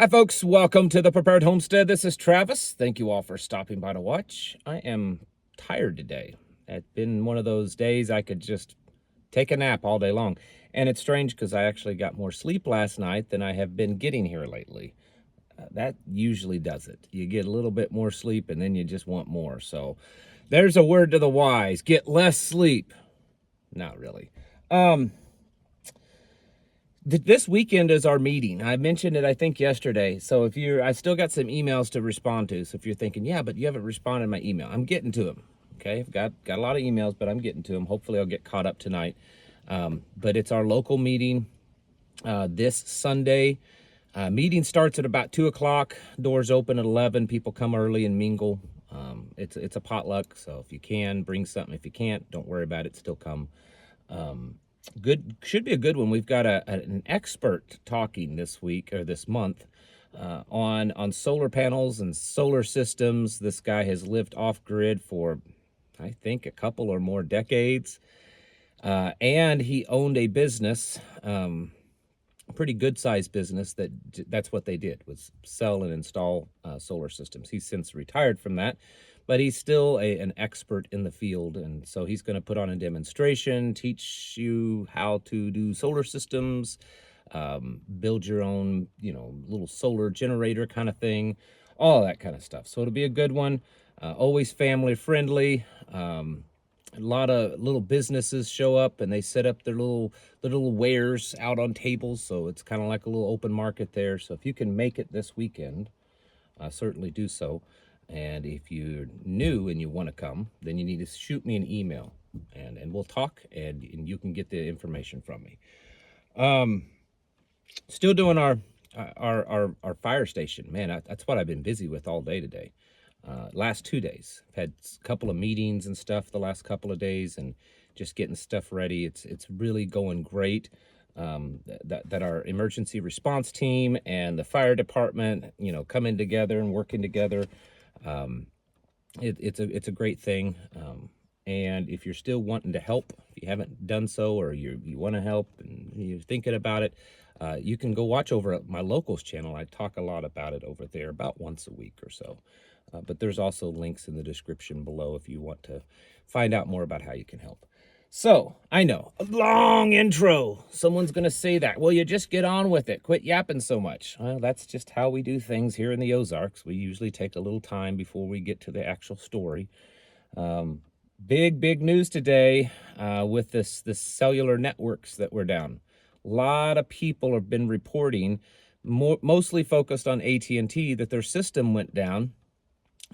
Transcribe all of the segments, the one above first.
Hi folks, welcome to the Prepared Homestead. This is Travis. Thank you all for stopping by to watch. I am tired today. It's been one of those days I could just take a nap all day long. And it's strange because I actually got more sleep last night than I have been getting here lately. That usually does it. You get a little bit more sleep and then you just want more. So there's a word to the wise. Get less sleep. Not really. This weekend is our meeting. I mentioned it, I think, yesterday. So I still got some emails to respond to. So if you're thinking, yeah, but you haven't responded to my email, I'm getting to them. Okay, I've got a lot of emails, but I'm getting to them. Hopefully I'll get caught up tonight. But it's our local meeting this Sunday. Meeting starts at about 2 o'clock. Doors open at 11. People come early and mingle. It's a potluck, so if you can, bring something. If you can't, don't worry about it. Still come. Should be a good one. We've got an expert talking this week or this month on solar panels and solar systems. This guy has lived off grid for, I think, a couple or more decades, and he owned a business, a pretty good sized business that's what they did, was sell and install solar systems. He's since retired from that, but he's still an expert in the field. And so he's going to put on a demonstration, teach you how to do solar systems, build your own, little solar generator kind of thing, all that kind of stuff. So it'll be a good one. Always family friendly. A lot of little businesses show up and they set up their little wares out on tables. So it's kind of like a little open market there. So if you can make it this weekend, certainly do so. And if you're new and you want to come, then you need to shoot me an email and we'll talk and you can get the information from me. Still doing our fire station. Man, that's what I've been busy with all day today. Last 2 days. I've had a couple of meetings and stuff the last couple of days and just getting stuff ready. It's really going great. That our emergency response team and the fire department, coming together and working together. It's a great thing. And if you're still wanting to help, if you haven't done so, or you want to help and you're thinking about it, you can go watch over at my locals channel. I talk a lot about it over there about once a week or so. But there's also links in the description below if you want to find out more about how you can help. So, I know, a long intro. Someone's going to say that. Well, you just get on with it. Quit yapping so much. Well, that's just how we do things here in the Ozarks. We usually take a little time before we get to the actual story. Big news today with this cellular networks that were down. A lot of people have been reporting, mostly focused on AT&T, that their system went down.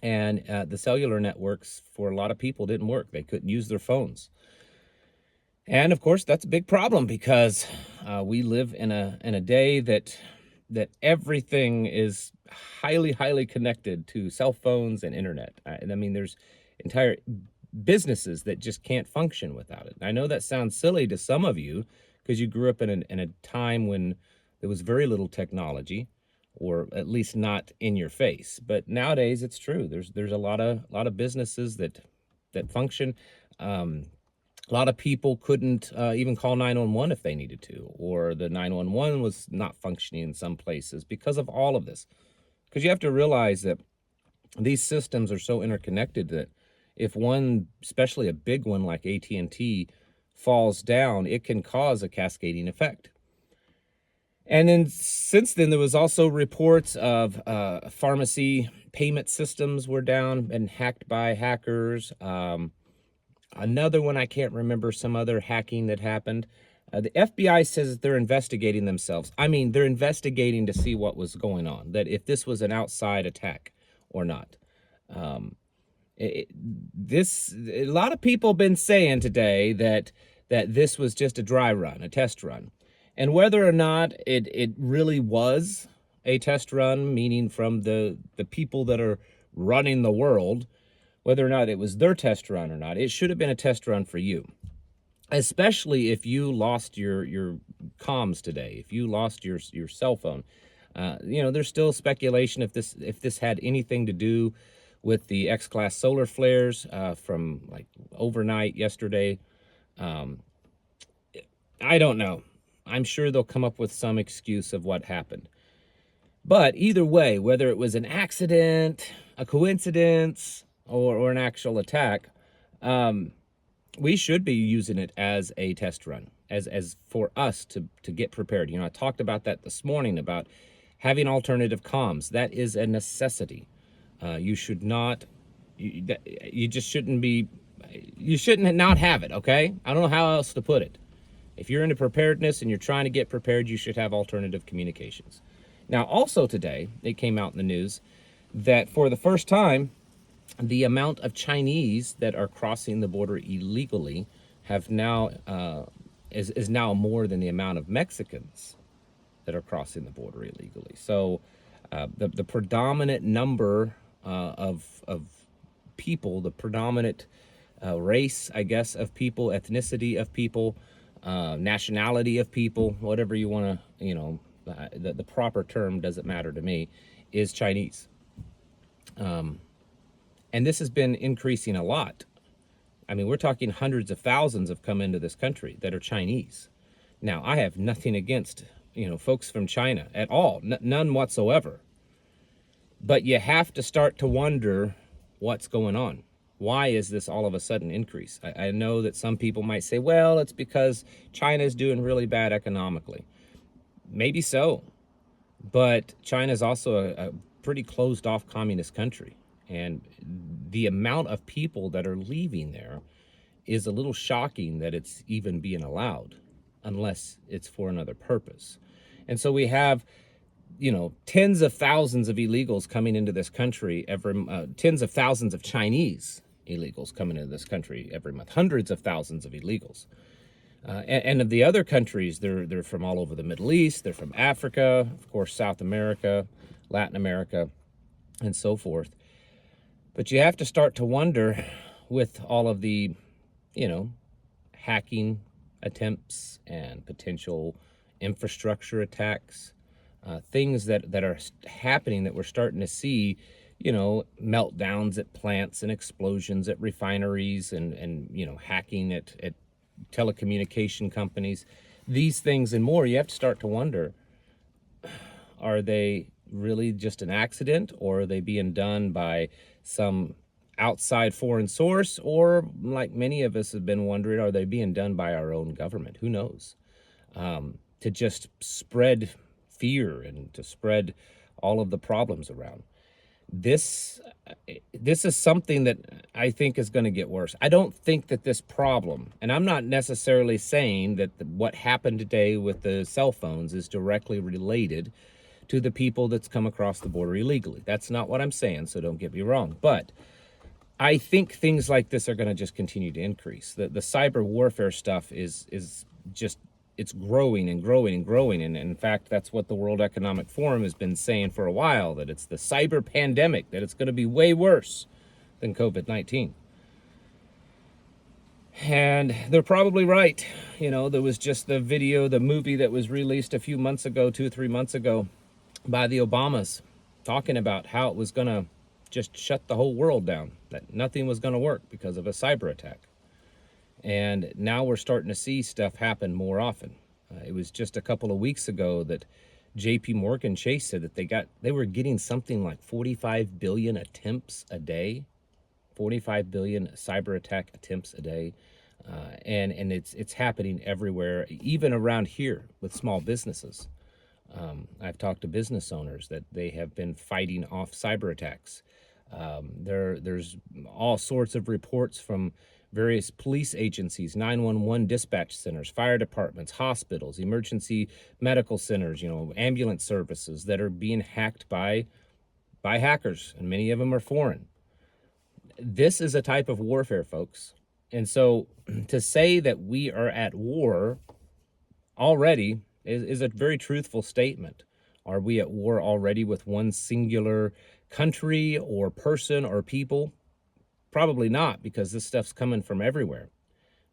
And the cellular networks for a lot of people didn't work. They couldn't use their phones. And of course, that's a big problem because we live in a day that everything is highly connected to cell phones and internet. And I mean, there's entire businesses that just can't function without it. I know that sounds silly to some of you because you grew up in a time when there was very little technology, or at least not in your face. But nowadays it's true. There's a lot of businesses that function. A lot of people couldn't even call 911 if they needed to, or the 911 was not functioning in some places because of all of this. Because you have to realize that these systems are so interconnected that if one, especially a big one like AT&T, falls down, it can cause a cascading effect. And then since then, there was also reports of pharmacy payment systems were down and hacked by hackers. Another one, I can't remember, some other hacking that happened. The FBI says that they're investigating themselves. I mean, they're investigating to see what was going on, that if this was an outside attack or not. A lot of people have been saying today that this was just a dry run, a test run. And whether or not it really was a test run, meaning from the people that are running the world, whether or not it was their test run or not, it should have been a test run for you. Especially if you lost your comms today, if you lost your cell phone. There's still speculation if this had anything to do with the X-class solar flares from like overnight yesterday. I don't know. I'm sure they'll come up with some excuse of what happened. But either way, whether it was an accident, a coincidence, or an actual attack, we should be using it as a test run, as for us to get prepared. You know, I talked about that this morning about having alternative comms. That is a necessity. You should not, you just shouldn't be, you shouldn't not have it, okay? I don't know how else to put it. If you're into preparedness and you're trying to get prepared, you should have alternative communications. Now, also today, it came out in the news that for the first time, the amount of Chinese that are crossing the border illegally have now is now more than the amount of Mexicans that are crossing the border illegally. So the predominant number of people, the predominant race, I guess, of people, ethnicity of people, nationality of people, whatever you want to, you know, the proper term doesn't matter to me, is Chinese. And this has been increasing a lot. I mean, we're talking hundreds of thousands have come into this country that are Chinese. Now, I have nothing against, you know, folks from China at all, none whatsoever. But you have to start to wonder what's going on. Why is this all of a sudden increase? I know that some people might say, well, it's because China is doing really bad economically. Maybe so, but China is also a pretty closed off communist country. And the amount of people that are leaving there is a little shocking that it's even being allowed, unless it's for another purpose. And so we have, you know, tens of thousands of illegals coming into this country tens of thousands of Chinese illegals coming into this country every month, hundreds of thousands of illegals. And of the other countries, they're from all over the Middle East, they're from Africa, of course, South America, Latin America, and so forth. But you have to start to wonder with all of the, you know, hacking attempts and potential infrastructure attacks, things that are happening that we're starting to see, you know, meltdowns at plants and explosions at refineries and you know, hacking at telecommunication companies, these things and more. You have to start to wonder, are they really just an accident, or are they being done by some outside foreign source, or like many of us have been wondering, are they being done by our own government? Who knows? To just spread fear and to spread all of the problems around. This is something that I think is going to get worse. I don't think that this problem, and I'm not necessarily saying that what happened today with the cell phones is directly related to the people that's come across the border illegally. That's not what I'm saying, so don't get me wrong. But I think things like this are going to just continue to increase. The cyber warfare stuff is just, it's growing and growing and growing. And in fact, that's what the World Economic Forum has been saying for a while, that it's the cyber pandemic, that it's going to be way worse than COVID-19. And they're probably right. You know, there was just the movie that was released a few months ago, 2 or 3 months ago, by the Obamas, talking about how it was going to just shut the whole world down, that nothing was going to work because of a cyber attack. And now we're starting to see stuff happen more often. It was just a couple of weeks ago that JP Morgan Chase said that they were getting something like 45 billion attempts a day, 45 billion cyber attack attempts a day. And it's happening everywhere, even around here with small businesses. I've talked to business owners that they have been fighting off cyber attacks. There's all sorts of reports from various police agencies, 911 dispatch centers, fire departments, hospitals, emergency medical centers, you know, ambulance services that are being hacked by hackers, and many of them are foreign. This is a type of warfare, folks. And so to say that we are at war already is a very truthful statement. Are we at war already with one singular country or person or people? Probably not, because this stuff's coming from everywhere.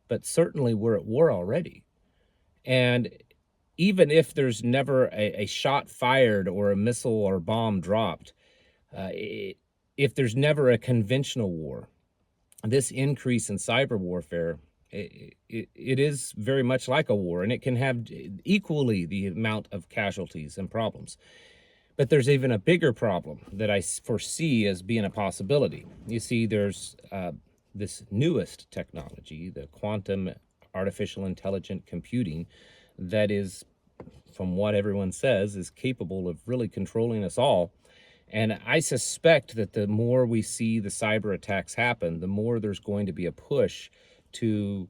But certainly we're at war already. And even if there's never a shot fired or a missile or bomb dropped, if there's never a conventional war, this increase in cyber warfare, it is very much like a war, and it can have equally the amount of casualties and problems. But there's even a bigger problem that I foresee as being a possibility. You see, there's this newest technology, the quantum artificial intelligent computing, that is, from what everyone says, is capable of really controlling us all. And I suspect that the more we see the cyber attacks happen, the more there's going to be a push to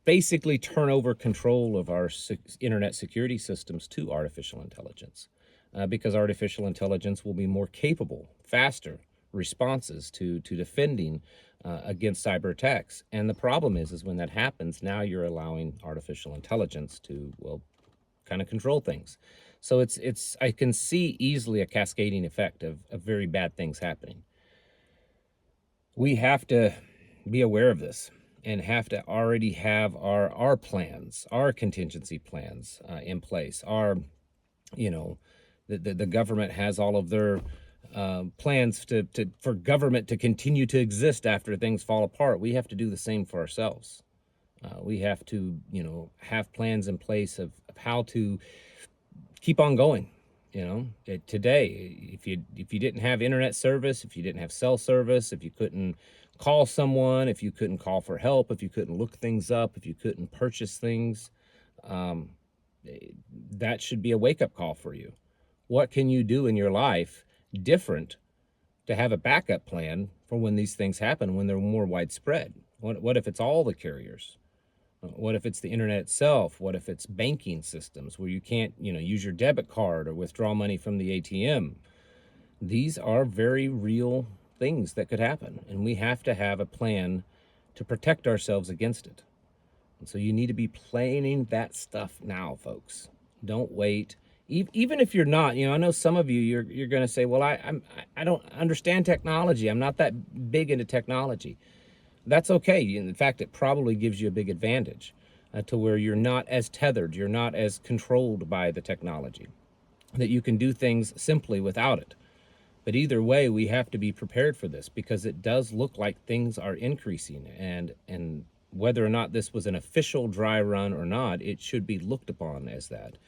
basically turn over control of our internet security systems to artificial intelligence. Because artificial intelligence will be more capable, faster responses to defending against cyber attacks. And the problem is when that happens, now you're allowing artificial intelligence to, well, kind of control things. So I can see easily a cascading effect of very bad things happening. We have to be aware of this and have to already have our plans, our contingency plans in place. The government has all of their plans for government to continue to exist after things fall apart. We have to do the same for ourselves. We have to, have plans in place of how to keep on going. Today, if you didn't have internet service, if you didn't have cell service, if you couldn't call someone, if you couldn't call for help, if you couldn't look things up, if you couldn't purchase things, that should be a wake-up call for you. What can you do in your life different to have a backup plan for when these things happen, when they're more widespread? What if it's all the carriers? What if it's the internet itself? What if it's banking systems where you can't, use your debit card or withdraw money from the ATM? These are very real things that could happen, and we have to have a plan to protect ourselves against it. And so you need to be planning that stuff now, folks. Don't wait. Even if you're not, I know some of you, you're going to say, well, I don't understand technology. I'm not that big into technology. That's okay. In fact, it probably gives you a big advantage to where you're not as tethered, you're not as controlled by the technology, that you can do things simply without it. But either way, we have to be prepared for this because it does look like things are increasing, and whether or not this was an official dry run or not, it should be looked upon as that.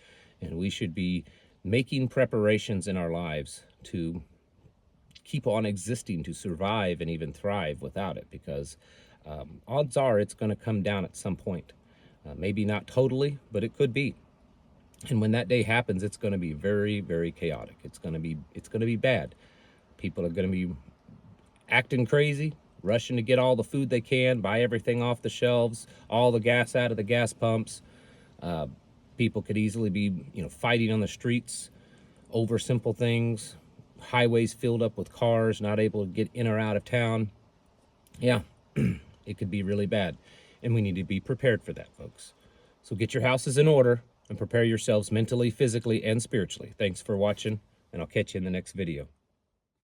And we should be making preparations in our lives to keep on existing, to survive and even thrive without it, because odds are it's going to come down at some point. Maybe not totally, but it could be. And when that day happens, it's going to be very, very chaotic. It's going to be bad. People are going to be acting crazy, rushing to get all the food they can, buy everything off the shelves, all the gas out of the gas pumps. People could easily be, fighting on the streets over simple things, highways filled up with cars, not able to get in or out of town. Yeah, it could be really bad. And we need to be prepared for that, folks. So get your houses in order and prepare yourselves mentally, physically, and spiritually. Thanks for watching, and I'll catch you in the next video.